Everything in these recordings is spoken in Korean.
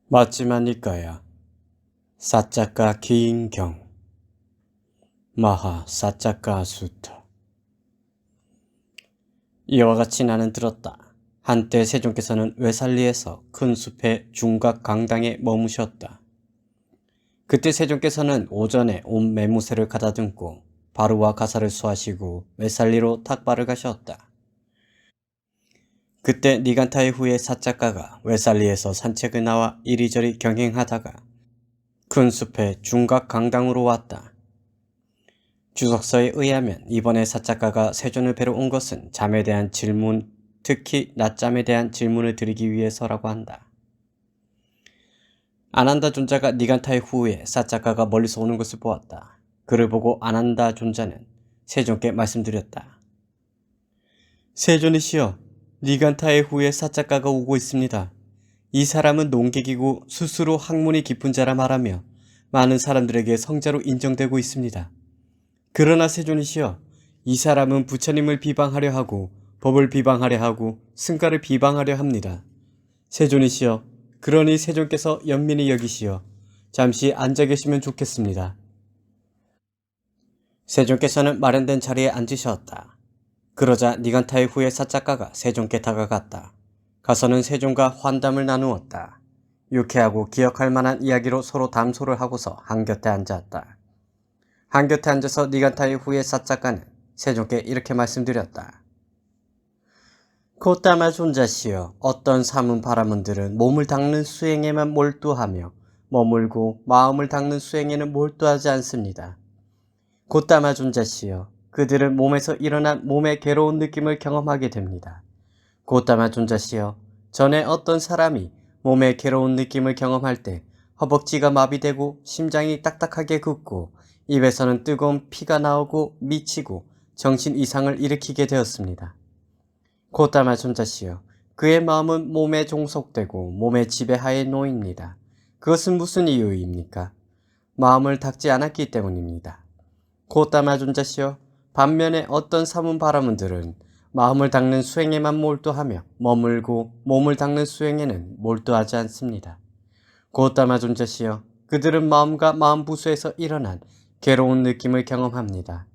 맞지만 이까야 사짜까 기인경 마하 사짜까 수터. 이와 같이 나는 들었다. 한때 세종께서는 외살리에서 큰 숲의 중각 강당에 머무셨다. 그때 세종께서는 오전에 온 매무새를 가다듬고 바루와 가사를 수하시고 외살리로 탁발을 가셨다. 그때 니간타의 후예 사짜가가 외살리에서 산책을 나와 이리저리 경행하다가 큰 숲의 중각 강당으로 왔다. 주석서에 의하면 이번에 사짜가가 세존을 뵈러 온 것은 잠에 대한 질문, 특히 낮잠에 대한 질문을 드리기 위해서라고 한다. 아난다 존자가 니간타의 후에 사짜가가 멀리서 오는 것을 보았다. 그를 보고 아난다 존자는 세존께 말씀드렸다. 세존이시여, 니간타의 후에 사짜가가 오고 있습니다. 이 사람은 농객이고 스스로 학문이 깊은 자라 말하며 많은 사람들에게 성자로 인정되고 있습니다. 그러나 세존이시여, 이 사람은 부처님을 비방하려 하고 법을 비방하려 하고 승가를 비방하려 합니다. 세존이시여, 그러니 세존께서 연민히 여기시어 잠시 앉아 계시면 좋겠습니다. 세존께서는 마련된 자리에 앉으셨다. 그러자 니간타의 후예 사짜가가 세존께 다가갔다. 가서는 세존과 환담을 나누었다. 유쾌하고 기억할 만한 이야기로 서로 담소를 하고서 한곁에 앉았다. 한곁에 앉아서 니간타의 후예 사짜가는 세존께 이렇게 말씀드렸다. 고따마 존자시여, 어떤 사문 바라문들은 몸을 닦는 수행에만 몰두하며 머물고 마음을 닦는 수행에는 몰두하지 않습니다. 고따마 존자시여, 그들은 몸에서 일어난 몸의 괴로운 느낌을 경험하게 됩니다. 고따마 존자시여, 전에 어떤 사람이 몸의 괴로운 느낌을 경험할 때 허벅지가 마비되고 심장이 딱딱하게 굽고 입에서는 뜨거운 피가 나오고 미치고 정신 이상을 일으키게 되었습니다. 고따마 존자시여, 그의 마음은 몸에 종속되고 몸의 지배하에 놓입니다. 그것은 무슨 이유입니까? 마음을 닦지 않았기 때문입니다. 고따마 존자시여, 반면에 어떤 사문 바라문들은 마음을 닦는 수행에만 몰두하며 머물고 몸을 닦는 수행에는 몰두하지 않습니다. 고따마 존자시여, 그들은 마음과 마음 부수에서 일어난 괴로운 느낌을 경험합니다.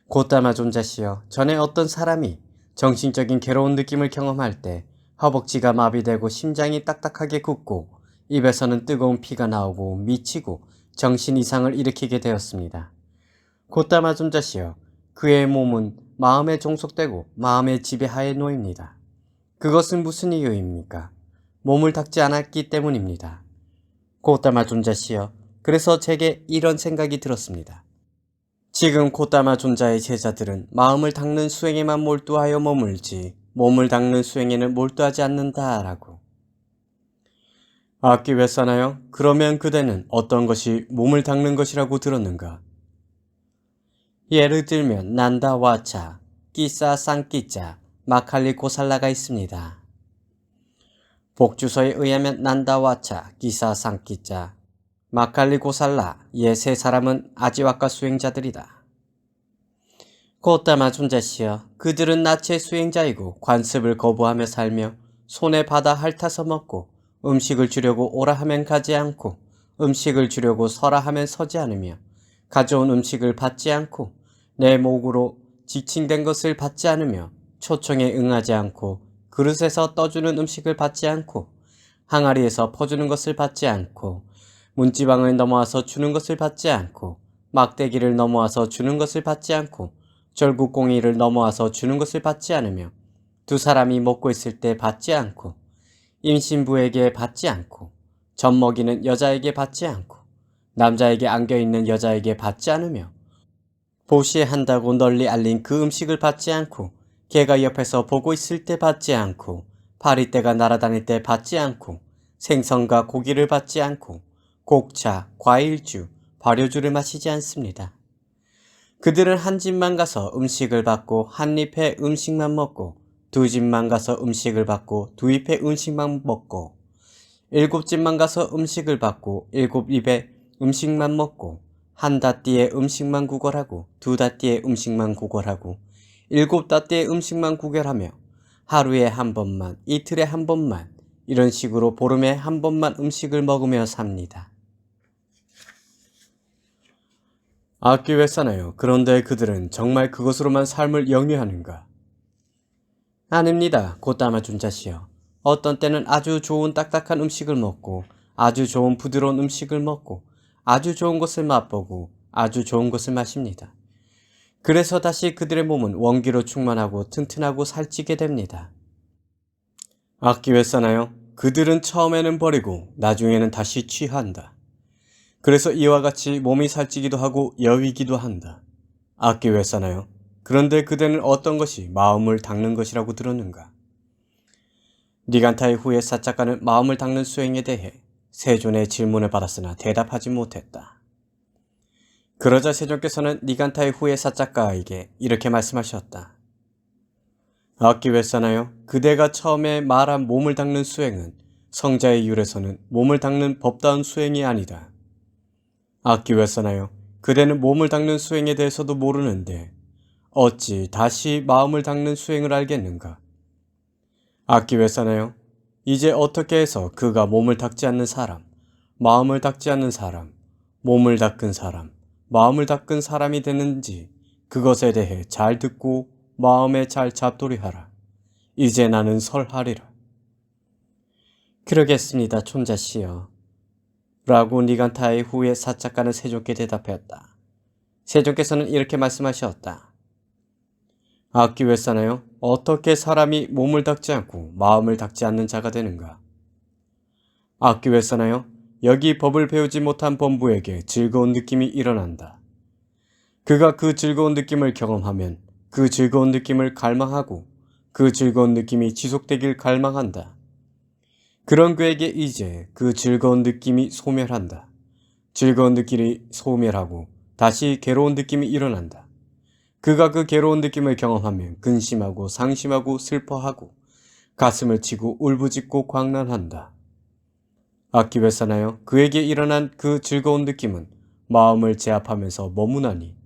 고따마 존자시여, 전에 어떤 사람이 정신적인 괴로운 느낌을 경험할 때 허벅지가 마비되고 심장이 딱딱하게 굽고 입에서는 뜨거운 피가 나오고 미치고 정신 이상을 일으키게 되었습니다. 고따마 존자시여, 그의 몸은 마음에 종속되고 마음의 지배하에 놓입니다. 그것은 무슨 이유입니까? 몸을 닦지 않았기 때문입니다. 고따마 존자시여, 그래서 제게 이런 생각이 들었습니다. 지금 고따마 존자의 제자들은 마음을 닦는 수행에만 몰두하여 머물지 몸을 닦는 수행에는 몰두하지 않는다라고. 악기 왜 싸나요? 그러면 그대는 어떤 것이 몸을 닦는 것이라고 들었는가? 예를 들면 난다 와차, 끼싸 쌍끼자, 마칼리 고살라가 있습니다. 복주서에 의하면 난다 와차, 끼싸 쌍끼자, 마칼리 고살라, 이 세 사람은 아지와카 수행자들이다. 고따마 존자시여, 그들은 나체 수행자이고 관습을 거부하며 살며 손에 받아 핥아서 먹고 음식을 주려고 오라 하면 가지 않고 음식을 주려고 서라 하면 서지 않으며 가져온 음식을 받지 않고 내 목으로 지칭된 것을 받지 않으며 초청에 응하지 않고 그릇에서 떠주는 음식을 받지 않고 항아리에서 퍼주는 것을 받지 않고 문지방을 넘어와서 주는 것을 받지 않고 막대기를 넘어와서 주는 것을 받지 않고 절구공이를 넘어와서 주는 것을 받지 않으며 두 사람이 먹고 있을 때 받지 않고 임신부에게 받지 않고 젖 먹이는 여자에게 받지 않고 남자에게 안겨있는 여자에게 받지 않으며 보시한다고 널리 알린 그 음식을 받지 않고 개가 옆에서 보고 있을 때 받지 않고 파리떼가 날아다닐 때 받지 않고 생선과 고기를 받지 않고 곡차, 과일주, 발효주를 마시지 않습니다. 그들은 한 집만 가서 음식을 받고 한 입에 음식만 먹고 두 집만 가서 음식을 받고 두 입에 음식만 먹고 일곱 집만 가서 음식을 받고 일곱 입에 음식만 먹고 한 다띠에 음식만 구걸하고 두 다띠에 음식만 구걸하고 일곱 다띠에 음식만 구걸하며 하루에 한 번만, 이틀에 한 번만, 이런 식으로 보름에 한 번만 음식을 먹으며 삽니다. 악기 왜 싸나요? 그런데 그들은 정말 그것으로만 삶을 영위하는가? 아닙니다. 곧담아 준자씨여. 어떤 때는 아주 좋은 딱딱한 음식을 먹고 아주 좋은 부드러운 음식을 먹고 아주 좋은 것을 맛보고 아주 좋은 것을 마십니다. 그래서 다시 그들의 몸은 원기로 충만하고 튼튼하고 살찌게 됩니다. 악기 왜 싸나요? 그들은 처음에는 버리고 나중에는 다시 취한다. 그래서 이와 같이 몸이 살찌기도 하고 여위기도 한다. 악기 왜 싸나요? 그런데 그대는 어떤 것이 마음을 닦는 것이라고 들었는가? 니간타의 후에 사작가는 마음을 닦는 수행에 대해 세존의 질문을 받았으나 대답하지 못했다. 그러자 세존께서는 니간타의 후에 사작가에게 이렇게 말씀하셨다. 악기 왜 싸나요? 그대가 처음에 말한 몸을 닦는 수행은 성자의 율에서는 몸을 닦는 법다운 수행이 아니다. 악기 왜 싸나요? 그대는 몸을 닦는 수행에 대해서도 모르는데 어찌 다시 마음을 닦는 수행을 알겠는가? 악기 왜 싸나요? 이제 어떻게 해서 그가 몸을 닦지 않는 사람, 마음을 닦지 않는 사람, 몸을 닦은 사람, 마음을 닦은 사람이 되는지 그것에 대해 잘 듣고 마음에 잘 잡돌이하라. 이제 나는 설하리라. 그러겠습니다, 촌자씨여. 라고 니간타의 후에 사작가는 세존께 대답하였다. 세존께서는 이렇게 말씀하셨다. 악기 왜 싸나요? 어떻게 사람이 몸을 닦지 않고 마음을 닦지 않는 자가 되는가? 악기 왜 싸나요? 여기 법을 배우지 못한 범부에게 즐거운 느낌이 일어난다. 그가 그 즐거운 느낌을 경험하면 그 즐거운 느낌을 갈망하고 그 즐거운 느낌이 지속되길 갈망한다. 그런 그에게 이제 그 즐거운 느낌이 소멸한다. 즐거운 느낌이 소멸하고 다시 괴로운 느낌이 일어난다. 그가 그 괴로운 느낌을 경험하면 근심하고 상심하고 슬퍼하고 가슴을 치고 울부짖고 광란한다. 악기 왜 싸나요? 그에게 일어난 그 즐거운 느낌은 마음을 제압하면서 머무나니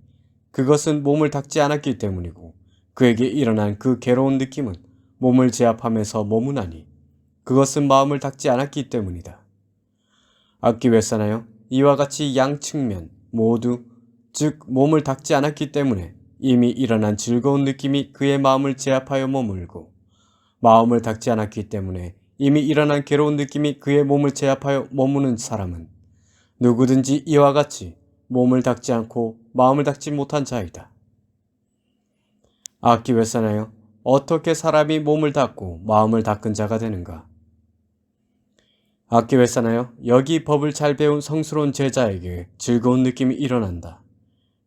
그것은 몸을 닦지 않았기 때문이고 그에게 일어난 그 괴로운 느낌은 몸을 제압하면서 머무나니 그것은 마음을 닦지 않았기 때문이다. 악기 왜 싸나요? 이와 같이 양측면 모두 즉 몸을 닦지 않았기 때문에 이미 일어난 즐거운 느낌이 그의 마음을 제압하여 머물고 마음을 닦지 않았기 때문에 이미 일어난 괴로운 느낌이 그의 몸을 제압하여 머무는 사람은 누구든지 이와 같이 몸을 닦지 않고 마음을 닦지 못한 자이다. 악기 왜 싸나요? 어떻게 사람이 몸을 닦고 마음을 닦은 자가 되는가? 악기 왜 싸나요? 여기 법을 잘 배운 성스러운 제자에게 즐거운 느낌이 일어난다.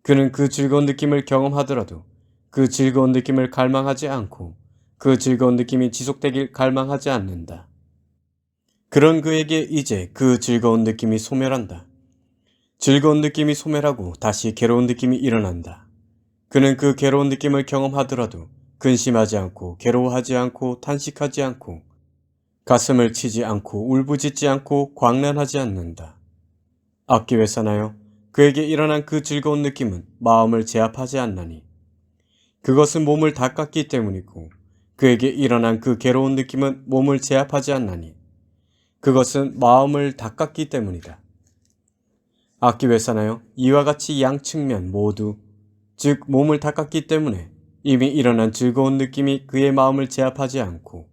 그는 그 즐거운 느낌을 경험하더라도 그 즐거운 느낌을 갈망하지 않고 그 즐거운 느낌이 지속되길 갈망하지 않는다. 그런 그에게 이제 그 즐거운 느낌이 소멸한다. 즐거운 느낌이 소멸하고 다시 괴로운 느낌이 일어난다. 그는 그 괴로운 느낌을 경험하더라도 근심하지 않고 괴로워하지 않고 탄식하지 않고 가슴을 치지 않고 울부짖지 않고 광란하지 않는다. 악기 왜 싸나요? 그에게 일어난 그 즐거운 느낌은 마음을 제압하지 않나니 그것은 몸을 닦았기 때문이고 그에게 일어난 그 괴로운 느낌은 몸을 제압하지 않나니 그것은 마음을 닦았기 때문이다. 악기 왜 싸나요? 이와 같이 양측면 모두 즉 몸을 닦았기 때문에 이미 일어난 즐거운 느낌이 그의 마음을 제압하지 않고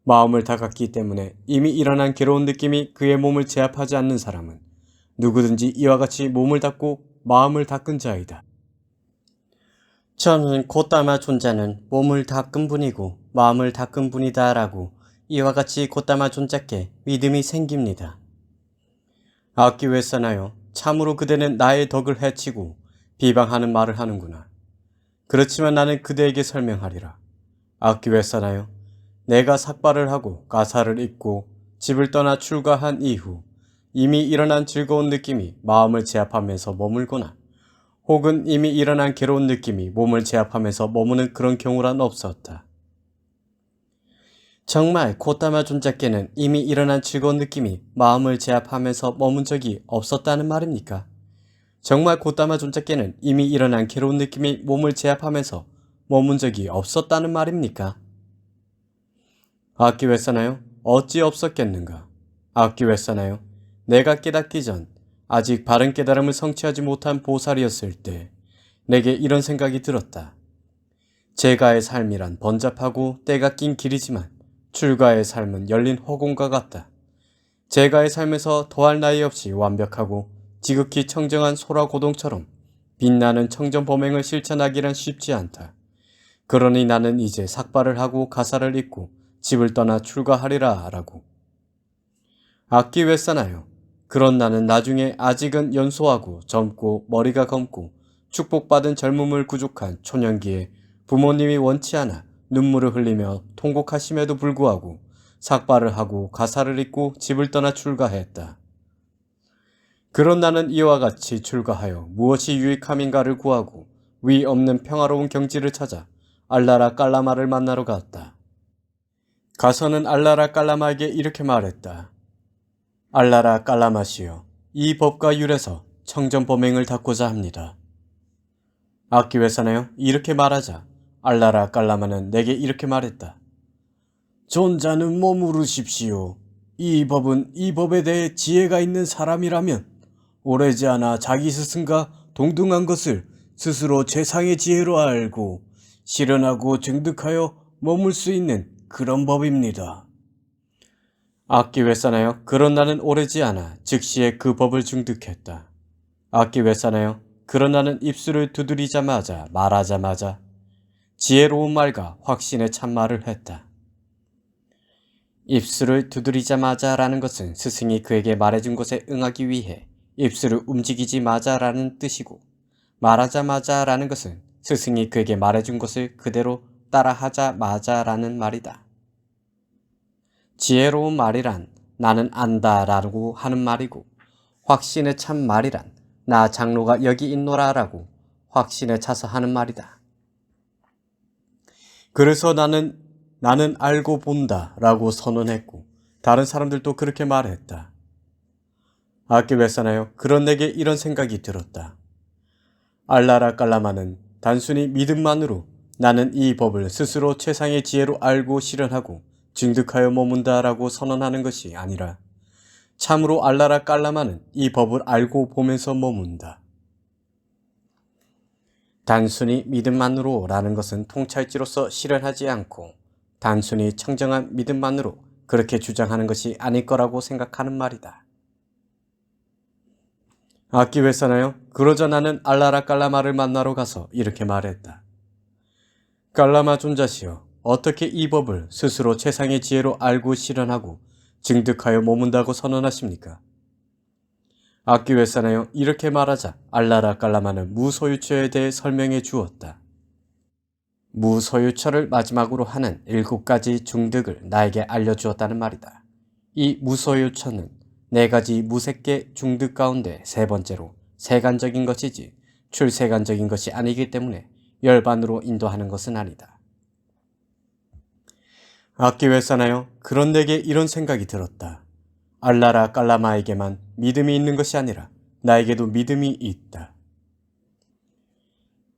마음을 닦았기 때문에 이미 일어난 괴로운 느낌이 그의 몸을 제압하지 않는 사람은 누구든지 이와 같이 몸을 닦고 마음을 닦은 자이다. 저는 곧다마 존자는 몸을 닦은 분이고 마음을 닦은 분이다 라고 이와 같이 곧다마 존자께 믿음이 생깁니다. 악기 왜 싸나요? 참으로 그대는 나의 덕을 해치고 비방하는 말을 하는구나. 그렇지만 나는 그대에게 설명하리라. 악기 왜 싸나요? 내가 삭발을 하고 가사를 입고 집을 떠나 출가한 이후 이미 일어난 즐거운 느낌이 마음을 제압하면서 머물거나 혹은 이미 일어난 괴로운 느낌이 몸을 제압하면서 머무는 그런 경우란 없었다. 정말 곧다마 존자께는 이미 일어난 즐거운 느낌이 마음을 제압하면서 머문 적이 없었다는 말입니까? 정말 곧다마 존자께는 이미 일어난 괴로운 느낌이 몸을 제압하면서 머문 적이 없었다는 말입니까? 악기 왜 싸나요? 어찌 없었겠는가? 악기회사나요? 내가 깨닫기 전 아직 바른 깨달음을 성취하지 못한 보살이었을 때 내게 이런 생각이 들었다. 제가의 삶이란 번잡하고 때가 낀 길이지만 출가의 삶은 열린 허공과 같다. 제가의 삶에서 더할 나위 없이 완벽하고 지극히 청정한 소라고동처럼 빛나는 청정범행을 실천하기란 쉽지 않다. 그러니 나는 이제 삭발을 하고 가사를 잇고 집을 떠나 출가하리라 라고. 악기회사나요? 그런 나는 나중에 아직은 연소하고 젊고 머리가 검고 축복받은 젊음을 구족한 초년기에 부모님이 원치 않아 눈물을 흘리며 통곡하심에도 불구하고 삭발을 하고 가사를 잇고 집을 떠나 출가했다. 그런 나는 이와 같이 출가하여 무엇이 유익함인가를 구하고 위 없는 평화로운 경지를 찾아 알라라 깔라마를 만나러 갔다. 가서는 알라라 깔라마에게 이렇게 말했다. 알라라 깔라마시여, 이 법과 율에서 청정범행을 닦고자 합니다. 악기회사나요? 이렇게 말하자 알라라 깔라마는 내게 이렇게 말했다. 존자는 머무르십시오. 이 법은 이 법에 대해 지혜가 있는 사람이라면 오래지 않아 자기 스승과 동등한 것을 스스로 최상의 지혜로 알고 실현하고 증득하여 머물 수 있는 그런 법입니다. 악기회사나요? 그런 나는 오래지 않아 즉시에 그 법을 증득했다. 악기회사나요? 그런 나는 입술을 두드리자마자 말하자마자 지혜로운 말과 확신의 참말을 했다. 입술을 두드리자마자 라는 것은 스승이 그에게 말해준 것에 응하기 위해 입술을 움직이지 마자라는 뜻이고, 말하자마자 라는 것은 스승이 그에게 말해준 것을 그대로 따라하자마자라는 말이다. 지혜로운 말이란 나는 안다 라고 하는 말이고, 확신에 찬 말이란 나 장로가 여기 있노라 라고 확신에 차서 하는 말이다. 그래서 나는 알고 본다 라고 선언했고 다른 사람들도 그렇게 말했다. 악기회사나요? 그런 내게 이런 생각이 들었다. 알라라 깔라마는 단순히 믿음만으로 나는 이 법을 스스로 최상의 지혜로 알고 실현하고 증득하여 머문다 라고 선언하는 것이 아니라 참으로 알라라 깔라마는 이 법을 알고 보면서 머문다. 단순히 믿음만으로 라는 것은 통찰지로서 실현하지 않고 단순히 청정한 믿음만으로 그렇게 주장하는 것이 아닐 거라고 생각하는 말이다. 악기회사나요? 그러자 나는 알라라 깔라마를 만나러 가서 이렇게 말했다. 깔라마 존자시여, 어떻게 이 법을 스스로 최상의 지혜로 알고 실현하고 증득하여 머문다고 선언하십니까? 악기회사나요? 이렇게 말하자 알라라 깔라마는 무소유처에 대해 설명해 주었다. 무소유처를 마지막으로 하는 7가지 중득을 나에게 알려주었다는 말이다. 이 무소유처는 4가지 무색계 중득 가운데 3번째로 세간적인 것이지 출세간적인 것이 아니기 때문에 열반으로 인도하는 것은 아니다. 악기회사나요? 그런 내게 이런 생각이 들었다. 알라라 깔라마에게만 믿음이 있는 것이 아니라 나에게도 믿음이 있다.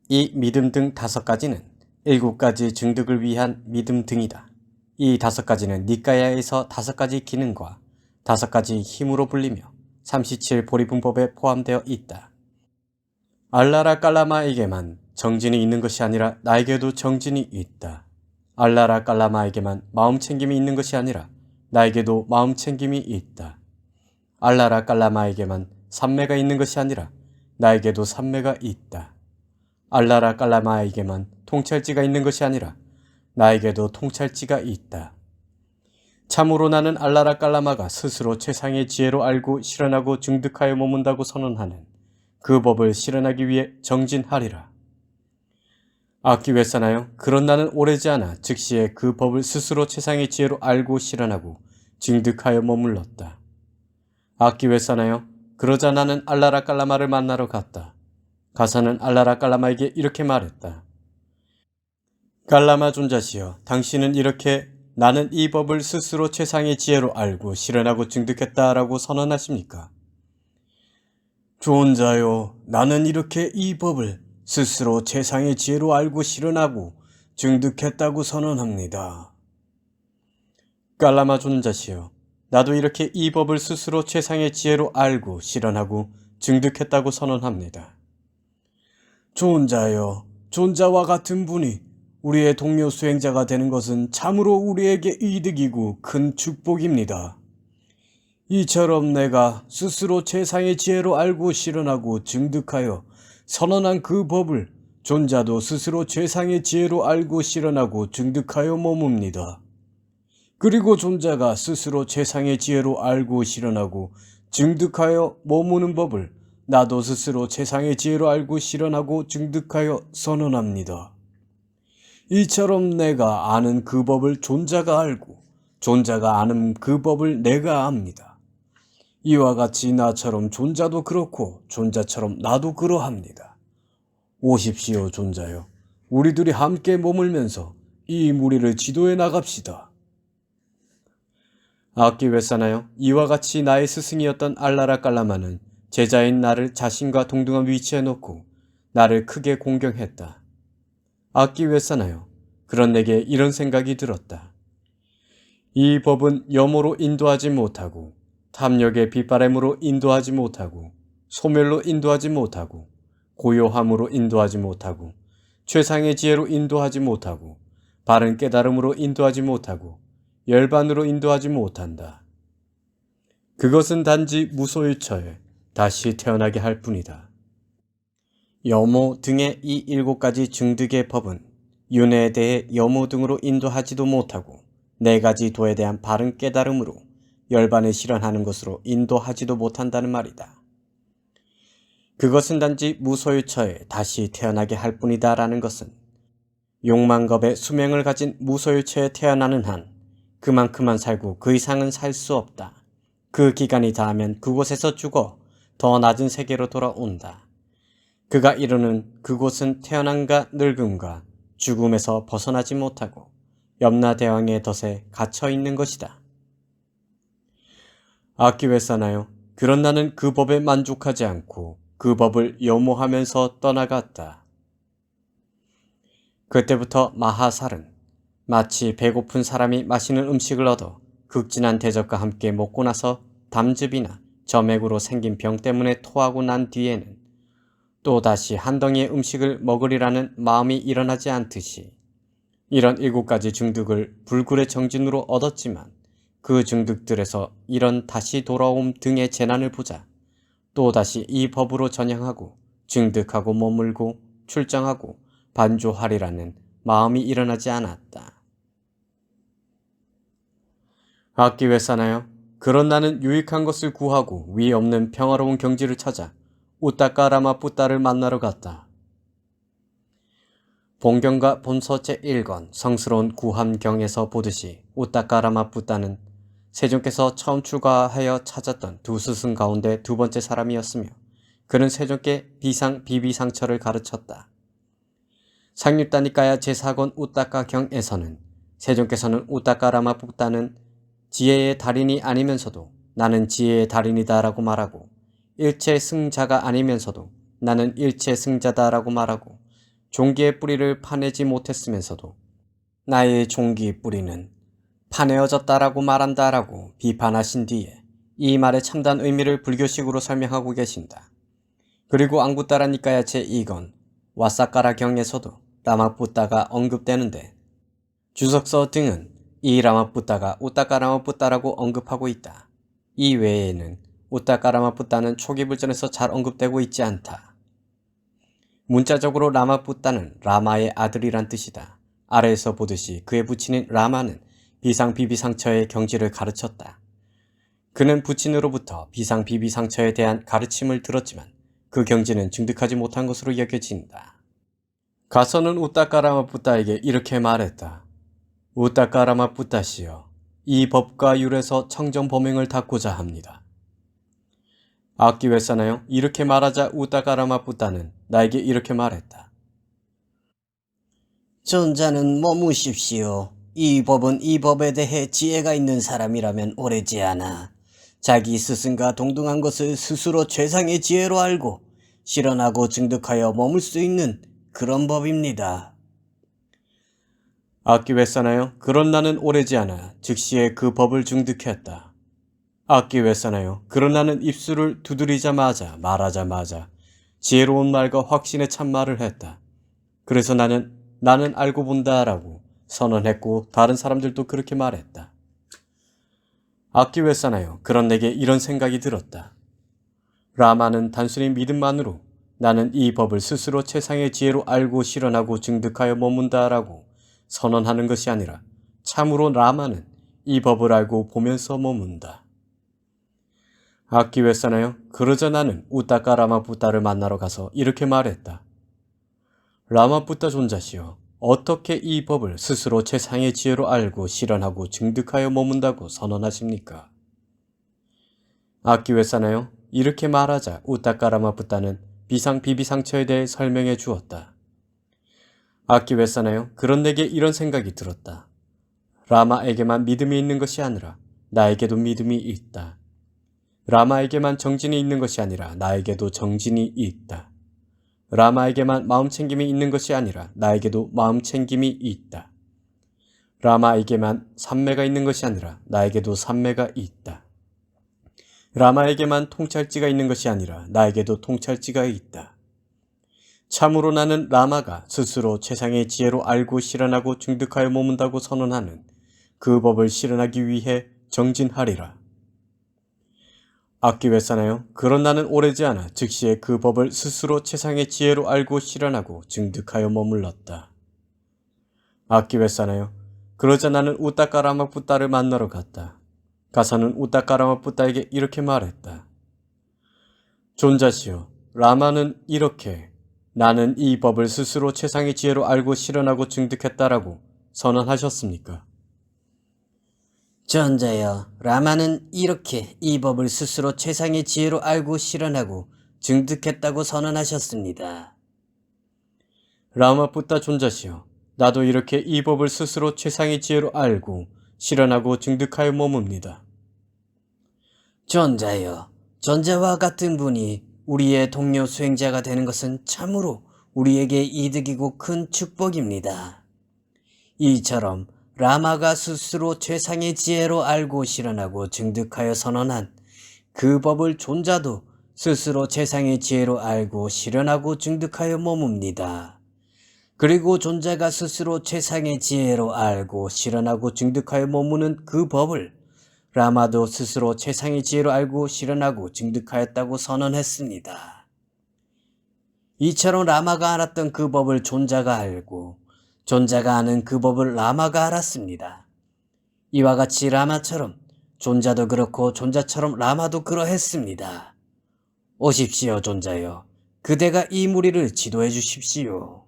이 믿음 등 5가지는 7가지 증득을 위한 믿음 등이다. 이 5가지는 니까야에서 5가지 기능과 5가지 힘으로 불리며 37 보리분법에 포함되어 있다. 알라라 깔라마에게만 정진이 있는 것이 아니라 나에게도 정진이 있다. 알라라 깔라마에게만 마음챙김이 있는 것이 아니라 나에게도 마음챙김이 있다. 알라라 깔라마에게만 삼매가 있는 것이 아니라 나에게도 삼매가 있다. 알라라 깔라마에게만 통찰지가 있는 것이 아니라 나에게도 통찰지가 있다. 참으로 나는 알라라 깔라마가 스스로 최상의 지혜로 알고 실현하고 증득하여 머문다고 선언하는 그 법을 실현하기 위해 정진하리라. 악기회사나요? 그런 나는 오래지 않아 즉시에 그 법을 스스로 최상의 지혜로 알고 실현하고 증득하여 머물렀다. 악기회사나요? 그러자 나는 알라라 깔라마를 만나러 갔다. 가서는 알라라 깔라마에게 이렇게 말했다. 깔라마 존자시여, 당신은 이렇게 나는 이 법을 스스로 최상의 지혜로 알고 실현하고 증득했다라고 선언하십니까? 존자요, 나는 이렇게 이 법을 스스로 최상의 지혜로 알고 실현하고 증득했다고 선언합니다. 깔라마 존자시여, 나도 이렇게 이 법을 스스로 최상의 지혜로 알고 실현하고 증득했다고 선언합니다. 존자여, 존자와 같은 분이 우리의 동료 수행자가 되는 것은 참으로 우리에게 이득이고 큰 축복입니다. 이처럼 내가 스스로 최상의 지혜로 알고 실현하고 증득하여 선언한 그 법을 존자도 스스로 최상의 지혜로 알고 실현하고 증득하여 머뭅니다. 그리고 존자가 스스로 최상의 지혜로 알고 실현하고 증득하여 머무는 법을 나도 스스로 최상의 지혜로 알고 실현하고 증득하여 선언합니다. 이처럼 내가 아는 그 법을 존자가 알고 존자가 아는 그 법을 내가 압니다. 이와 같이 나처럼 존자도 그렇고 존자처럼 나도 그러합니다. 오십시오 존자여, 우리 둘이 함께 머물면서 이 무리를 지도해 나갑시다. 악기 왜 싸나요? 이와 같이 나의 스승이었던 알라라 깔라마는 제자인 나를 자신과 동등한 위치에 놓고 나를 크게 공경했다. 악기 왜 싸나요? 그런 내게 이런 생각이 들었다. 이 법은 염호로 인도하지 못하고 탐욕의 빗바람으로 인도하지 못하고 소멸로 인도하지 못하고 고요함으로 인도하지 못하고 최상의 지혜로 인도하지 못하고 바른 깨달음으로 인도하지 못하고 열반으로 인도하지 못한다. 그것은 단지 무소유 처에 다시 태어나게 할 뿐이다. 염호 등의 이 7가지 증득의 법은 윤회에 대해 염호 등으로 인도하지도 못하고 4가지 도에 대한 바른 깨달음으로 열반을 실현하는 것으로 인도하지도 못한다는 말이다. 그것은 단지 무소유처에 다시 태어나게 할 뿐이다 라는 것은 욕망겁의 수명을 가진 무소유처에 태어나는 한 그만큼만 살고 그 이상은 살 수 없다. 그 기간이 닿으면 그곳에서 죽어 더 낮은 세계로 돌아온다. 그가 이루는 그곳은 태어남과 늙음과 죽음에서 벗어나지 못하고 염라대왕의 덫에 갇혀 있는 것이다. 악기 왜 싸나요? 그런 나는 그 법에 만족하지 않고 그 법을 염호하면서 떠나갔다. 그때부터 마하살은 마치 배고픈 사람이 맛있는 음식을 얻어 극진한 대접과 함께 먹고 나서 담즙이나 점액으로 생긴 병 때문에 토하고 난 뒤에는 또다시 한 덩이의 음식을 먹으리라는 마음이 일어나지 않듯이 이런 7가지 증득을 불굴의 정진으로 얻었지만 그 증득들에서 이런 다시 돌아옴 등의 재난을 보자 또다시 이 법으로 전향하고 증득하고 머물고 출정하고 반조하리라는 마음이 일어나지 않았다. 악기 왜 싸나요? 그런 나는 유익한 것을 구하고 위 없는 평화로운 경지를 찾아 우따까 라마뿌따를 만나러 갔다. 본경과 본서 제1권 성스러운 구함경에서 보듯이 우따까 라마뿌따는 세종께서 처음 출가하여 찾았던 두 스승 가운데 2번째 사람이었으며 그는 세종께 비상비비상처를 가르쳤다. 상립다니까야 제4권 우따까경에서는 세종께서는 우따까 라마뿌따는 지혜의 달인이 아니면서도 나는 지혜의 달인이다 라고 말하고 일체 승자가 아니면서도 나는 일체 승자다 라고 말하고 종기의 뿌리를 파내지 못했으면서도 나의 종기 뿌리는 파내어졌다라고 말한다라고 비판하신 뒤에 이 말의 참다한 의미를 불교식으로 설명하고 계신다. 그리고 앙구따라니까야 제2권 와사카라경에서도 라마뿌따가 언급되는데 주석서 등은 이 라마뿌따가 우따까 라마뿌따라고 언급하고 있다. 이 외에는 우따까 라마뿌따는 초기불전에서 잘 언급되고 있지 않다. 문자적으로 라마뿌따는 라마의 아들이란 뜻이다. 아래에서 보듯이 그의 부친인 라마는 비상비비상처의 경지를 가르쳤다. 그는 부친으로부터 비상비비상처에 대한 가르침을 들었지만 그 경지는 증득하지 못한 것으로 여겨진다. 가서는 우따까 라마뿌따에게 이렇게 말했다. 우따까 라마뿌따시여, 이 법과 율에서 청정범행을 닦고자 합니다. 악기 왜 싸나요? 이렇게 말하자 우따까 라마뿌따는 나에게 이렇게 말했다. 존자는 머무십시오. 이 법은 이 법에 대해 지혜가 있는 사람이라면 오래지 않아 자기 스승과 동등한 것을 스스로 최상의 지혜로 알고 실현하고 증득하여 머물 수 있는 그런 법입니다. 악기 왜 싸나요? 그런 나는 오래지 않아 즉시에 그 법을 중득했다. 악기 왜 싸나요? 그런 나는 입술을 두드리자마자 말하자마자 지혜로운 말과 확신에 찬 말을 했다. 그래서 나는 알고 본다라고 선언했고 다른 사람들도 그렇게 말했다. 악기 왜 싸나요? 그런 내게 이런 생각이 들었다. 라마는 단순히 믿음만으로 나는 이 법을 스스로 최상의 지혜로 알고 실현하고 증득하여 머문다라고 선언하는 것이 아니라 참으로 라마는 이 법을 알고 보면서 머문다. 악기 왜 싸나요? 그러자 나는 우따까 라마푸따를 만나러 가서 이렇게 말했다. 라마푸따 존자시여, 어떻게 이 법을 스스로 최상의 지혜로 알고 실현하고 증득하여 머문다고 선언하십니까? 악기 왜 싸나요? 이렇게 말하자 우따까 라마푸따는 비상비비상처에 대해 설명해 주었다. 악기 왜 싸나요? 그런 내게 이런 생각이 들었다. 라마에게만 믿음이 있는 것이 아니라 나에게도 믿음이 있다. 라마에게만 정진이 있는 것이 아니라 나에게도 정진이 있다. 라마에게만 마음챙김이 있는 것이 아니라 나에게도 마음챙김이 있다. 라마에게만 삼매가 있는 것이 아니라 나에게도 삼매가 있다. 라마에게만 통찰지가 있는 것이 아니라 나에게도 통찰지가 있다. 참으로 나는 라마가 스스로 최상의 지혜로 알고 실현하고 증득하여 머문다고 선언하는 그 법을 실현하기 위해 정진하리라. 악기 왜 싸나요? 그런 나는 오래지 않아 즉시에 그 법을 스스로 최상의 지혜로 알고 실현하고 증득하여 머물렀다. 악기 왜 싸나요? 그러자 나는 우따까 라마푸따를 만나러 갔다. 가서는 우따까 라마푸따에게 이렇게 말했다. 존자시여, 라마는 이렇게 나는 이 법을 스스로 최상의 지혜로 알고 실현하고 증득했다라고 선언하셨습니까? 전자여, 라마는 이렇게 이 법을 스스로 최상의 지혜로 알고 실현하고 증득했다고 선언하셨습니다. 라마푸따 존자시여, 나도 이렇게 이 법을 스스로 최상의 지혜로 알고 실현하고 증득하여 머뭅니다. 전자여, 전자와 같은 분이 우리의 동료 수행자가 되는 것은 참으로 우리에게 이득이고 큰 축복입니다. 이처럼 라마가 스스로 최상의 지혜로 알고 실현하고 증득하여 선언한 그 법을 존자도 스스로 최상의 지혜로 알고 실현하고 증득하여 머뭅니다. 그리고 존자가 스스로 최상의 지혜로 알고 실현하고 증득하여 머무는 그 법을 라마도 스스로 최상의 지혜로 알고 실현하고 증득하였다고 선언했습니다. 이처럼 라마가 알았던 그 법을 존자가 알고 존자가 아는 그 법을 라마가 알았습니다. 이와 같이 라마처럼 존자도 그렇고 존자처럼 라마도 그러했습니다. 오십시오, 존자여. 그대가 이 무리를 지도해 주십시오.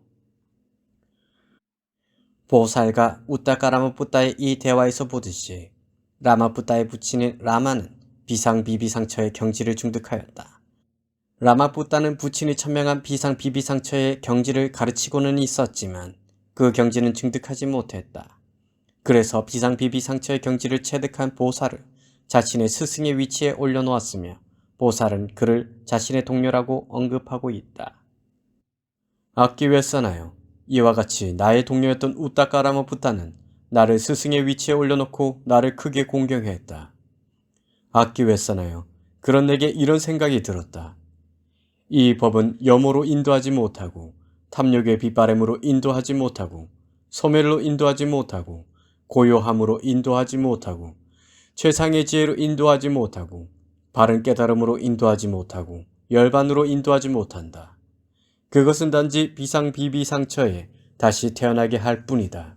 보살과 우따까 라마푸따의 이 대화에서 보듯이 라마푸따의 부친인 라마는 비상비비상처의 경지를 중득하였다. 라마푸따는 부친이 천명한 비상비비상처의 경지를 가르치고는 있었지만 그 경지는 증득하지 못했다. 그래서 비상비비상처의 경지를 체득한 보살을 자신의 스승의 위치에 올려놓았으며 보살은 그를 자신의 동료라고 언급하고 있다. 악기 왜 싸나요? 이와 같이 나의 동료였던 우따까 라마푸따는 나를 스승의 위치에 올려놓고 나를 크게 공경했다. 악기 왜 싸나요? 그런 내게 이런 생각이 들었다. 이 법은 염호로 인도하지 못하고 탐욕의 빗바람으로 인도하지 못하고 소멸로 인도하지 못하고 고요함으로 인도하지 못하고 최상의 지혜로 인도하지 못하고 바른 깨달음으로 인도하지 못하고 열반으로 인도하지 못한다. 그것은 단지 비상비비상처에 다시 태어나게 할 뿐이다.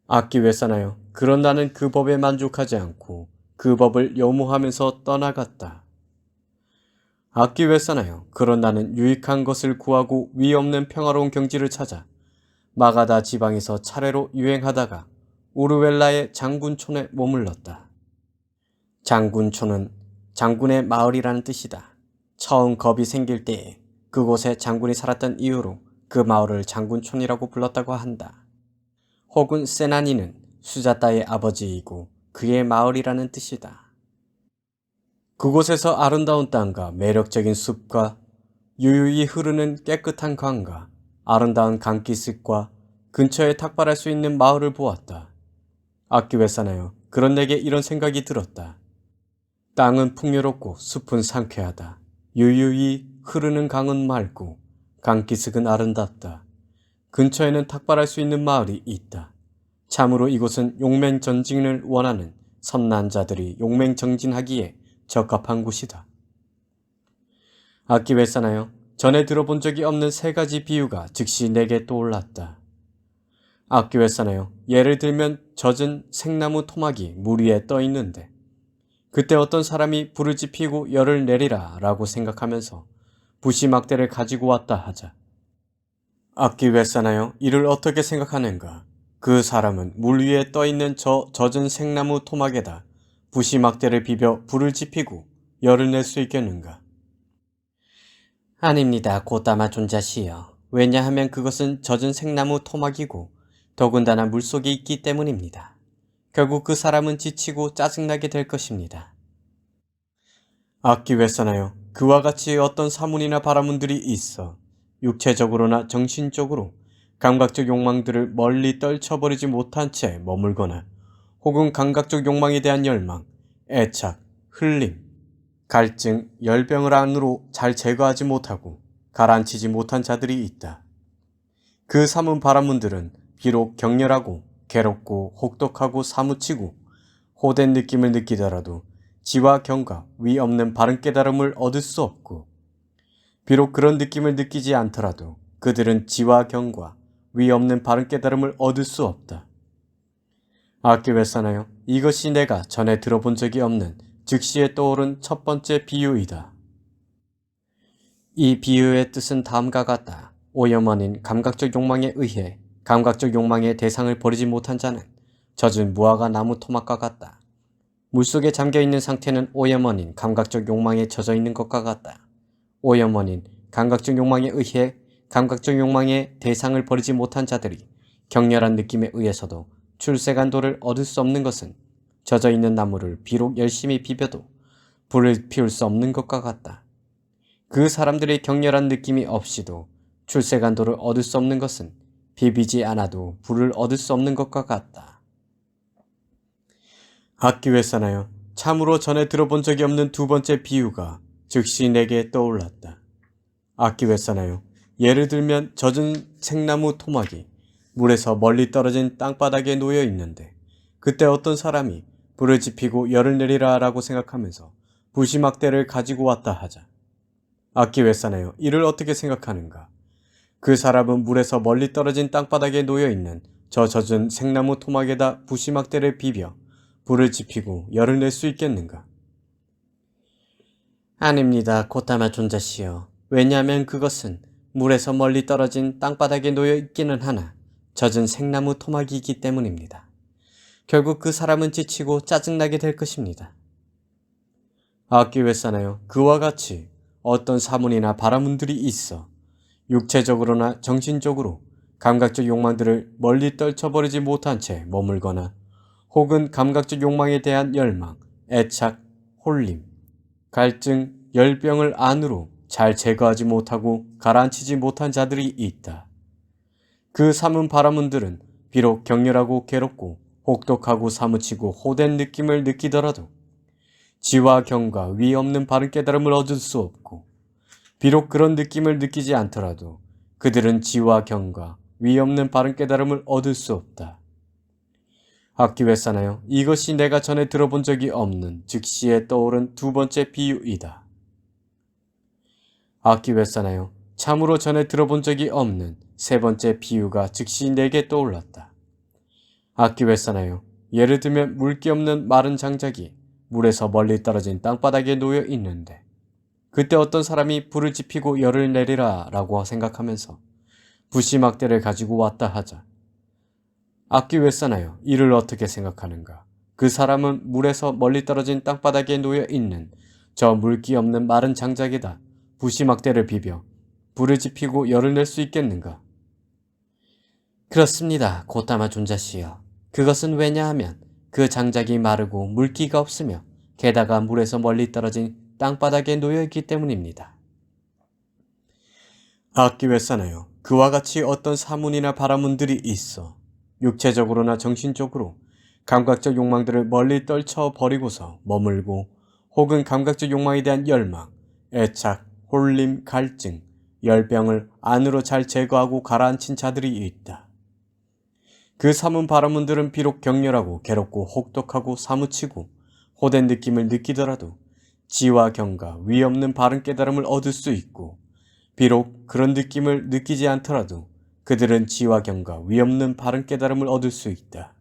악기 왜 싸나요? 그런 나는 그 법에 만족하지 않고 그 법을 염호하면서 떠나갔다. 악기 왜 싸나요? 그런 나는 유익한 것을 구하고 위 없는 평화로운 경지를 찾아 마가다 지방에서 차례로 유행하다가 우르웰라의 장군촌에 머물렀다. 장군촌은 장군의 마을이라는 뜻이다. 처음 겁이 생길 때에 그곳에 장군이 살았던 이유로 그 마을을 장군촌이라고 불렀다고 한다. 혹은 세나니는 수자따의 아버지이고 그의 마을이라는 뜻이다. 그곳에서 아름다운 땅과 매력적인 숲과 유유히 흐르는 깨끗한 강과 아름다운 강기슭과 근처에 탁발할 수 있는 마을을 보았다. 악기 왜 싸나요? 그런 내게 이런 생각이 들었다. 땅은 풍요롭고 숲은 상쾌하다. 유유히 흐르는 강은 맑고 강기슭은 아름답다. 근처에는 탁발할 수 있는 마을이 있다. 참으로 이곳은 용맹전진을 원하는 선난자들이 용맹정진하기에 적합한 곳이다. 악기 왜 싸나요? 전에 들어본 적이 없는 세 가지 비유가 즉시 내게 떠올랐다. 악기 왜 싸나요? 예를 들면 젖은 생나무 토막이 물 위에 떠 있는데 그때 어떤 사람이 불을 지피고 열을 내리라 라고 생각하면서 부시막대를 가지고 왔다 하자. 악기 왜 싸나요? 이를 어떻게 생각하는가? 그 사람은 물 위에 떠 있는 저 젖은 생나무 토막에다 부시막대를 비벼 불을 지피고 열을 낼 수 있겠는가? 아닙니다, 고다마 존자시여. 왜냐하면 그것은 젖은 생나무 토막이고 더군다나 물속에 있기 때문입니다. 결국 그 사람은 지치고 짜증나게 될 것입니다. 악기 왜 싸나요? 그와 같이 어떤 사문이나 바라문들이 있어 육체적으로나 정신적으로 감각적 욕망들을 멀리 떨쳐버리지 못한 채 머물거나 혹은 감각적 욕망에 대한 열망, 애착, 흘림, 갈증, 열병을 안으로 잘 제거하지 못하고 가라앉히지 못한 자들이 있다. 그 사문 바라문들은 비록 격렬하고 괴롭고 혹독하고 사무치고 호된 느낌을 느끼더라도 지와 경과, 위 없는 바른 깨달음을 얻을 수 없고 비록 그런 느낌을 느끼지 않더라도 그들은 지와 경과, 위 없는 바른 깨달음을 얻을 수 없다. 악기 왜 싸나요? 이것이 내가 전에 들어본 적이 없는 즉시에 떠오른 첫 번째 비유이다. 이 비유의 뜻은 다음과 같다. 오염원인 감각적 욕망에 의해 감각적 욕망의 대상을 버리지 못한 자는 젖은 무화과 나무 토막과 같다. 물속에 잠겨있는 상태는 오염원인 감각적 욕망에 젖어 있는 것과 같다. 오염원인 감각적 욕망에 의해 감각적 욕망의 대상을 버리지 못한 자들이 격렬한 느낌에 의해서도 출세간도를 얻을 수 없는 것은 젖어 있는 나무를 비록 열심히 비벼도 불을 피울 수 없는 것과 같다. 그 사람들의 격렬한 느낌이 없이도 출세간도를 얻을 수 없는 것은 비비지 않아도 불을 얻을 수 없는 것과 같다. 악기 왜 싸나요? 참으로 전에 들어본 적이 없는 두 번째 비유가 즉시 내게 떠올랐다. 악기 왜 싸나요? 예를 들면 젖은 생나무 토막이 물에서 멀리 떨어진 땅바닥에 놓여 있는데 그때 어떤 사람이 불을 지피고 열을 내리라 라고 생각하면서 부시막대를 가지고 왔다 하자. 악기 왜 싸나요? 이를 어떻게 생각하는가? 그 사람은 물에서 멀리 떨어진 땅바닥에 놓여 있는 저 젖은 생나무 토막에다 부시막대를 비벼 불을 지피고 열을 낼 수 있겠는가? 아닙니다, 고타마 존자시여. 왜냐하면 그것은 물에서 멀리 떨어진 땅바닥에 놓여 있기는 하나 젖은 생나무 토막이기 때문입니다. 결국 그 사람은 지치고 짜증나게 될 것입니다. 악기 왜 싸나요? 그와 같이 어떤 사문이나 바라문들이 있어 육체적으로나 정신적으로 감각적 욕망들을 멀리 떨쳐버리지 못한 채 머물거나 혹은 감각적 욕망에 대한 열망, 애착, 홀림, 갈증, 열병을 안으로 잘 제거하지 못하고 가라앉히지 못한 자들이 있다. 그 사문 바라문들은 비록 격렬하고 괴롭고 혹독하고 사무치고 호된 느낌을 느끼더라도 지와 경과, 위 없는 바른 깨달음을 얻을 수 없고 비록 그런 느낌을 느끼지 않더라도 그들은 지와 경과, 위 없는 바른 깨달음을 얻을 수 없다. 악기 왜 싸나요? 이것이 내가 전에 들어본 적이 없는 즉시에 떠오른 두 번째 비유이다. 악기 왜 싸나요? 참으로 전에 들어본 적이 없는 세 번째 비유가 즉시 내게 떠올랐다. 악기 왜 싸나요? 예를 들면 물기 없는 마른 장작이 물에서 멀리 떨어진 땅바닥에 놓여 있는데 그때 어떤 사람이 불을 지피고 열을 내리라 라고 생각하면서 부시막대를 가지고 왔다 하자. 악기 왜 싸나요? 이를 어떻게 생각하는가? 그 사람은 물에서 멀리 떨어진 땅바닥에 놓여 있는 저 물기 없는 마른 장작에다 부시막대를 비벼 불을 지피고 열을 낼 수 있겠는가? 그렇습니다, 고타마 존자시여. 그것은 왜냐하면 그 장작이 마르고 물기가 없으며 게다가 물에서 멀리 떨어진 땅바닥에 놓여 있기 때문입니다. 악기 왜 싸나요? 그와 같이 어떤 사문이나 바라문들이 있어 육체적으로나 정신적으로 감각적 욕망들을 멀리 떨쳐버리고서 머물고 혹은 감각적 욕망에 대한 열망, 애착, 홀림, 갈증, 열병을 안으로 잘 제거하고 가라앉힌 자들이 있다. 그 사문 바라문들은 비록 격렬하고 괴롭고 혹독하고 사무치고 호된 느낌을 느끼더라도 지와 경과, 위 없는 바른 깨달음을 얻을 수 있고 비록 그런 느낌을 느끼지 않더라도 그들은 지와 경과, 위 없는 바른 깨달음을 얻을 수 있다.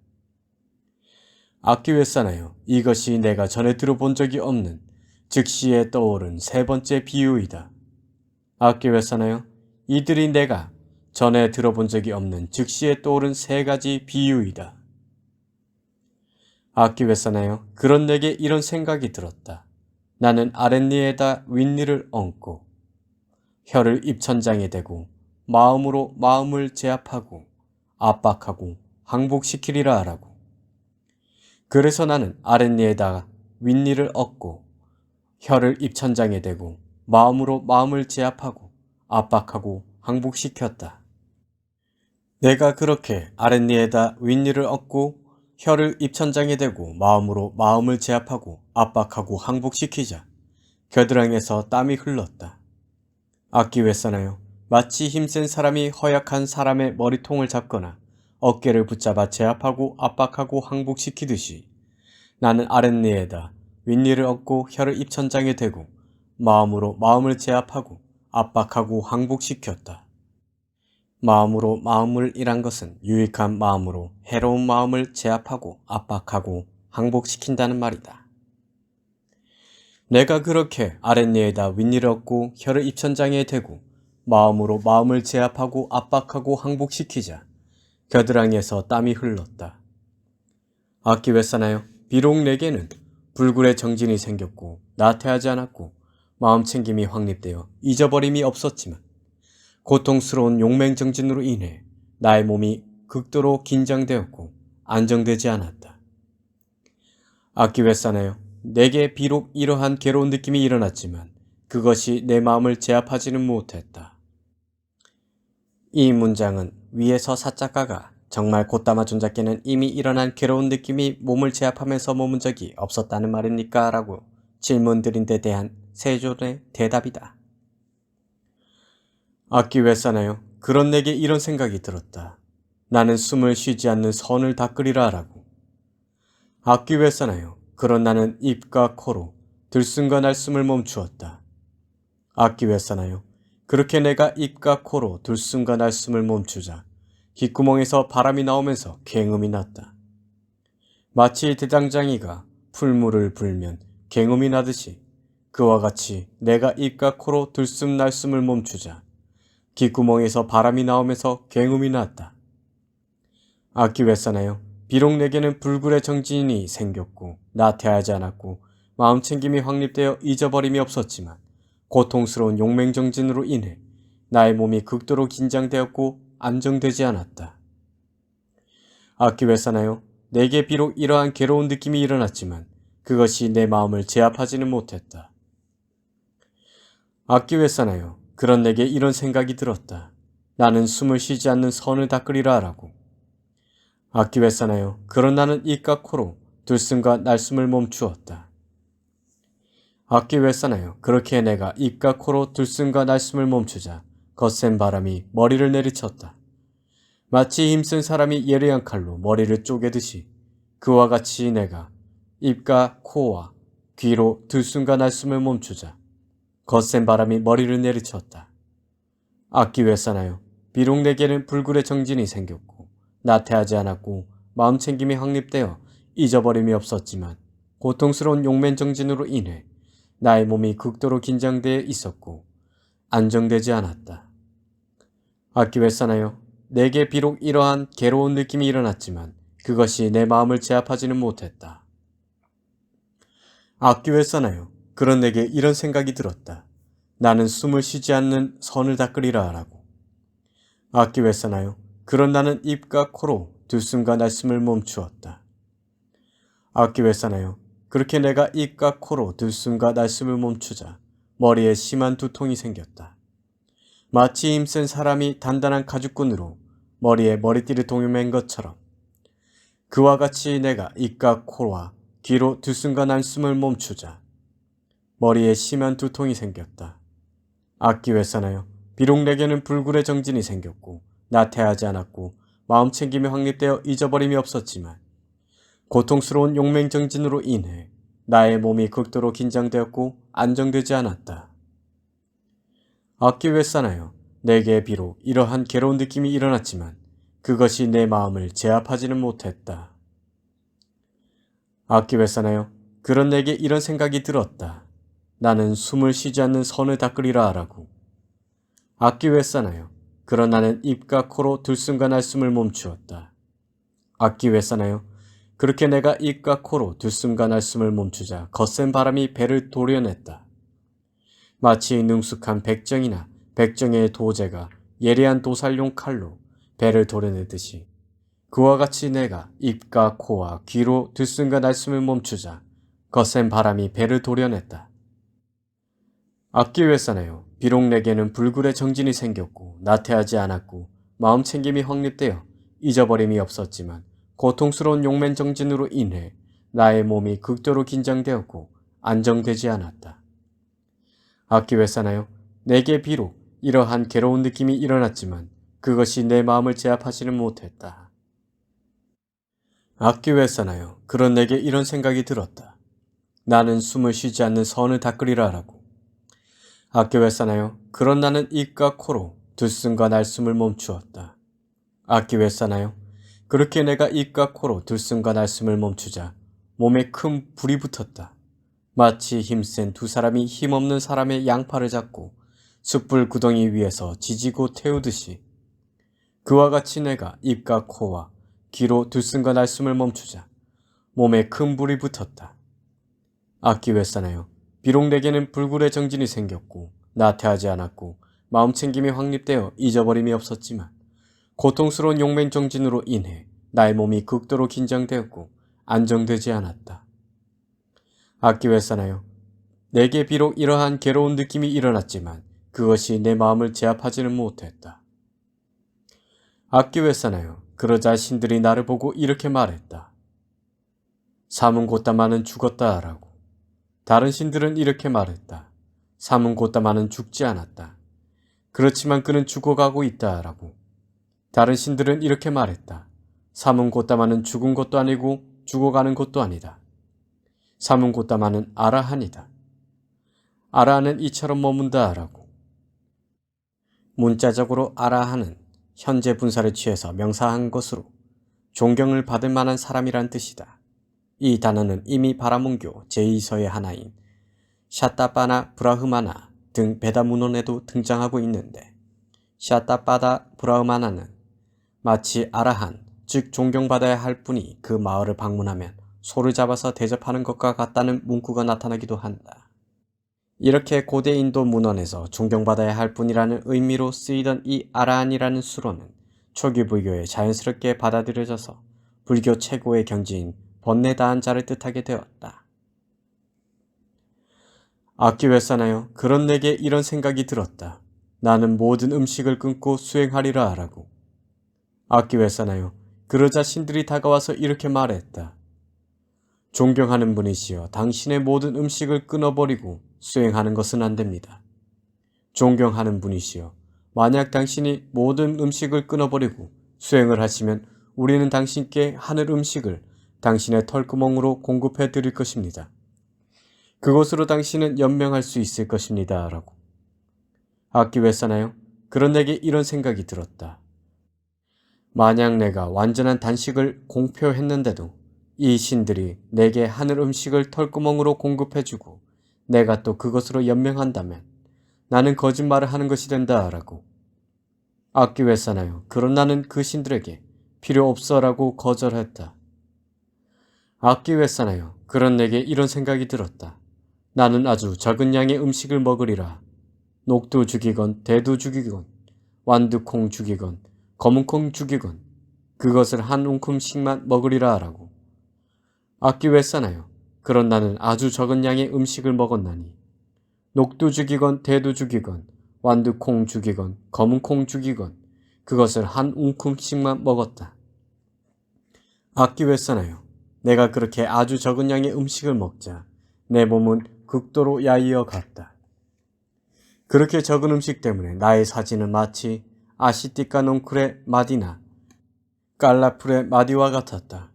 아키웨사나요. 이것이 내가 전에 들어본 적이 없는 즉시에 떠오른 세 번째 비유이다. 아키웨사나요. 이들이 내가 전에 들어본 적이 없는 즉시에 떠오른 세 가지 비유이다. 아키웨사나요. 그런 내게 이런 생각이 들었다. 나는 아랫니에다 윗니를 얹고 혀를 입천장에 대고 마음으로 마음을 제압하고 압박하고 항복시키리라 하라고. 그래서 나는 아랫니에다 윗니를 얹고 혀를 입천장에 대고 마음으로 마음을 제압하고 압박하고 항복시켰다. 내가 그렇게 아랫니에다 윗니를 얹고 혀를 입천장에 대고 마음으로 마음을 제압하고 압박하고 항복시키자 겨드랑이에서 땀이 흘렀다. 악기 왜 써나요? 마치 힘센 사람이 허약한 사람의 머리통을 잡거나 어깨를 붙잡아 제압하고 압박하고 항복시키듯이 나는 아랫니에다 윗니를 얹고 혀를 입천장에 대고 마음으로 마음을 제압하고 압박하고 항복시켰다. 마음으로 마음을 일한 것은 유익한 마음으로 해로운 마음을 제압하고 압박하고 항복시킨다는 말이다. 내가 그렇게 아랫니에다 윗니를 얹고 혀를 입천장에 대고 마음으로 마음을 제압하고 압박하고 항복시키자 겨드랑이에서 땀이 흘렀다. 악기 왜 싸나요? 비록 내게는 불굴의 정진이 생겼고 나태하지 않았고 마음챙김이 확립되어 잊어버림이 없었지만 고통스러운 용맹정진으로 인해 나의 몸이 극도로 긴장되었고 안정되지 않았다. 악기 왜 싸나요? 내게 비록 이러한 괴로운 느낌이 일어났지만 그것이 내 마음을 제압하지는 못했다. 이 문장은 위에서 사작가가 정말 곧다마 존자께는 이미 일어난 괴로운 느낌이 몸을 제압하면서 머문 적이 없었다는 말입니까? 라고 질문드린 데 대한 세존의 대답이다. 악기 왜 싸나요? 그런 내게 이런 생각이 들었다. 나는 숨을 쉬지 않는 선을 닦으리라 하라고. 악기 왜 싸나요? 그런 나는 입과 코로 들숨과 날숨을 멈추었다. 악기 왜 싸나요? 그렇게 내가 입과 코로 들숨과 날숨을 멈추자 귓구멍에서 바람이 나오면서 괭음이 났다. 마치 대장장이가 풀물을 불면 괭음이 나듯이 그와 같이 내가 입과 코로 들숨 날숨을 멈추자 귓구멍에서 바람이 나오면서 괭음이 났다. 악기 왜 싸나요? 비록 내게는 불굴의 정진이 생겼고 나태하지 않았고 마음챙김이 확립되어 잊어버림이 없었지만 고통스러운 용맹정진으로 인해 나의 몸이 극도로 긴장되었고 안정되지 않았다. 악기 왜 싸나요? 내게 비록 이러한 괴로운 느낌이 일어났지만 그것이 내 마음을 제압하지는 못했다. 악기 왜 싸나요? 그런 내게 이런 생각이 들었다. 나는 숨을 쉬지 않는 선을 닦으리라 하라고. 악기 왜 싸나요? 그런 나는 입과 코로 들숨과 날숨을 멈추었다. 악기 왜 싸나요? 그렇게 내가 입과 코로 들숨과 날숨을 멈추자 거센 바람이 머리를 내리쳤다. 마치 힘센 사람이 예리한 칼로 머리를 쪼개듯이 그와 같이 내가 입과 코와 귀로 들숨과 날숨을 멈추자 거센 바람이 머리를 내리쳤다. 악기 왜 싸나요? 비록 내게는 불굴의 정진이 생겼고 나태하지 않았고 마음챙김이 확립되어 잊어버림이 없었지만 고통스러운 용맹정진으로 인해 나의 몸이 극도로 긴장되어 있었고 안정되지 않았다. 악기 왜 싸나요? 내게 비록 이러한 괴로운 느낌이 일어났지만 그것이 내 마음을 제압하지는 못했다. 악기 왜 싸나요? 그런 내게 이런 생각이 들었다. 나는 숨을 쉬지 않는 선을 닦으리라 하라고. 악기 왜 싸나요? 그런 나는 입과 코로 들숨과 날숨을 멈추었다. 악기 왜 싸나요? 그렇게 내가 입과 코로 들숨과 날숨을 멈추자 머리에 심한 두통이 생겼다. 마치 힘센 사람이 단단한 가죽끈으로 머리에 머리띠를 동여맨 것처럼 그와 같이 내가 입과 코와 귀로 들숨과 날숨을 멈추자 머리에 심한 두통이 생겼다. 악기 외사나요. 비록 내게는 불굴의 정진이 생겼고 나태하지 않았고 마음 챙김이 확립되어 잊어버림이 없었지만 고통스러운 용맹정진으로 인해 나의 몸이 극도로 긴장되었고 안정되지 않았다. 악기 외사나요. 내게 비록 이러한 괴로운 느낌이 일어났지만 그것이 내 마음을 제압하지는 못했다. 악기 외사나요. 그런 내게 이런 생각이 들었다. 나는 숨을 쉬지 않는 선을 닦으리라 하라고. 악기 외사나요. 그런 나는 입과 코로 들숨과 날숨을 멈추었다. 악기 외사나요. 그렇게 내가 입과 코로 들숨과 날숨을 멈추자 거센 바람이 배를 도려냈다. 마치 능숙한 백정이나 백정의 도제가 예리한 도살용 칼로 배를 도려내듯이 그와 같이 내가 입과 코와 귀로 들숨과 날숨을 멈추자 거센 바람이 배를 도려냈다. 악기 외사나요. 비록 내게는 불굴의 정진이 생겼고 나태하지 않았고 마음 챙김이 확립되어 잊어버림이 없었지만 고통스러운 용맹 정진으로 인해 나의 몸이 극도로 긴장되었고 안정되지 않았다. 악기 외사나요. 내게 비록 이러한 괴로운 느낌이 일어났지만 그것이 내 마음을 제압하지는 못했다. 악기 외사나요. 그런 내게 이런 생각이 들었다. 나는 숨을 쉬지 않는 선을 닦으리라 하라고. 악기 외사나요. 그런 나는 입과 코로 들숨과 날숨을 멈추었다. 악기 외사나요. 그렇게 내가 입과 코로 들숨과 날숨을 멈추자 몸에 큰 불이 붙었다. 마치 힘센 두 사람이 힘없는 사람의 양팔을 잡고 숯불 구덩이 위에서 지지고 태우듯이 그와 같이 내가 입과 코와 귀로 들숨과 날숨을 멈추자 몸에 큰 불이 붙었다. 악기 외사나요. 비록 내게는 불굴의 정진이 생겼고 나태하지 않았고 마음 챙김이 확립되어 잊어버림이 없었지만 고통스러운 용맹 정진으로 인해 나의 몸이 극도로 긴장되었고 안정되지 않았다. 악기 외사나요. 내게 비록 이러한 괴로운 느낌이 일어났지만 그것이 내 마음을 제압하지는 못했다. 악기 외사나요. 그러자 신들이 나를 보고 이렇게 말했다. 삼은 곧다마는 죽었다 하라고. 다른 신들은 이렇게 말했다. 삼은 곧다마는 죽지 않았다. 그렇지만 그는 죽어가고 있다 하라고. 다른 신들은 이렇게 말했다. 삼은 곧다마는 죽은 것도 아니고 죽어가는 것도 아니다. 삼은 곧다마는 아라한이다. 아라한은 이처럼 머문다 하라고. 문자적으로 아라한은 현재 분사를 취해서 명사한 것으로 존경을 받을 만한 사람이란 뜻이다. 이 단어는 이미 바라문교 제2서의 하나인 샤따바나 브라흐마나 등 베다 문헌에도 등장하고 있는데 샤따바다 브라흐마나는 마치 아라한, 즉 존경받아야 할 분이 그 마을을 방문하면 소를 잡아서 대접하는 것과 같다는 문구가 나타나기도 한다. 이렇게 고대 인도 문헌에서 존경받아야 할 분이라는 의미로 쓰이던 이 아라한이라는 수로는 초기 불교에 자연스럽게 받아들여져서 불교 최고의 경지인 번뇌 다한 자를 뜻하게 되었다. 악기 외사나요. 그런 내게 이런 생각이 들었다. 나는 모든 음식을 끊고 수행하리라 하라고. 악기 외사나요. 그러자 신들이 다가와서 이렇게 말했다. 존경하는 분이시여 당신의 모든 음식을 끊어버리고 수행하는 것은 안 됩니다. 존경하는 분이시여 만약 당신이 모든 음식을 끊어버리고 수행을 하시면 우리는 당신께 하늘 음식을 당신의 털구멍으로 공급해 드릴 것입니다. 그것으로 당신은 연명할 수 있을 것입니다. 라고. 악기 외사나요? 그런 내게 이런 생각이 들었다. 만약 내가 완전한 단식을 공표했는데도 이 신들이 내게 하늘 음식을 털구멍으로 공급해주고 내가 또 그것으로 연명한다면 나는 거짓말을 하는 것이 된다. 라고. 악기 외사나요? 그런 나는 그 신들에게 필요 없어 라고 거절했다. 악기 외사나요? 그런 내게 이런 생각이 들었다. 나는 아주 적은 양의 음식을 먹으리라. 녹두 죽이건 대두 죽이건 완두콩 죽이건 검은콩 죽이건 그것을 한 움큼씩만 먹으리라 하라고. 악기 외사나요? 그런 나는 아주 적은 양의 음식을 먹었나니 녹두 죽이건 대두 죽이건 완두콩 죽이건 검은콩 죽이건 그것을 한 움큼씩만 먹었다. 아끼 왜 싸나요? 내가 그렇게 아주 적은 양의 음식을 먹자 내 몸은 극도로 야이어 갔다. 그렇게 적은 음식 때문에 나의 사진은 마치 아시티카 넝쿨의 마디나 깔라풀의 마디와 같았다.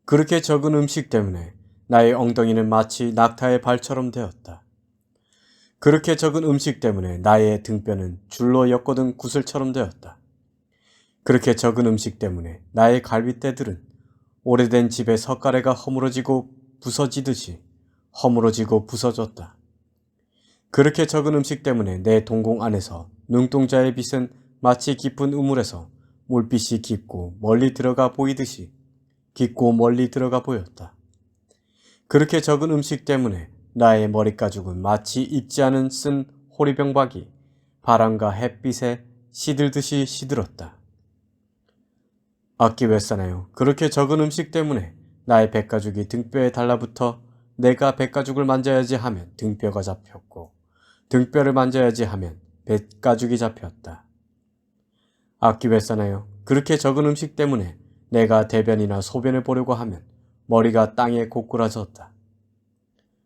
그렇게 적은 음식 때문에 나의 엉덩이는 마치 낙타의 발처럼 되었다. 그렇게 적은 음식 때문에 나의 등뼈는 줄로 엮어둔 구슬처럼 되었다. 그렇게 적은 음식 때문에 나의 갈빗대들은 오래된 집의 석가래가 허물어지고 부서지듯이 허물어지고 부서졌다. 그렇게 적은 음식 때문에 내 동공 안에서 눈동자의 빛은 마치 깊은 우물에서 물빛이 깊고 멀리 들어가 보이듯이 깊고 멀리 들어가 보였다. 그렇게 적은 음식 때문에 나의 머리가죽은 마치 익지 않은 쓴 호리병박이 바람과 햇빛에 시들듯이 시들었다. 아끼 왜 싸나요? 그렇게 적은 음식 때문에 나의 백가죽이 등뼈에 달라붙어 내가 백가죽을 만져야지 하면 등뼈가 잡혔고 등뼈를 만져야지 하면 백가죽이 잡혔다. 아끼 왜 싸나요? 그렇게 적은 음식 때문에 내가 대변이나 소변을 보려고 하면 머리가 땅에 고꾸라졌다.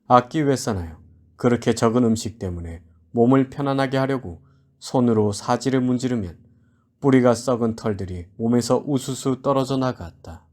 아끼 왜 싸나요? 그렇게 적은 음식 때문에 몸을 편안하게 하려고 손으로 사지를 문지르면 뿌리가 썩은 털들이 몸에서 우수수 떨어져 나갔다.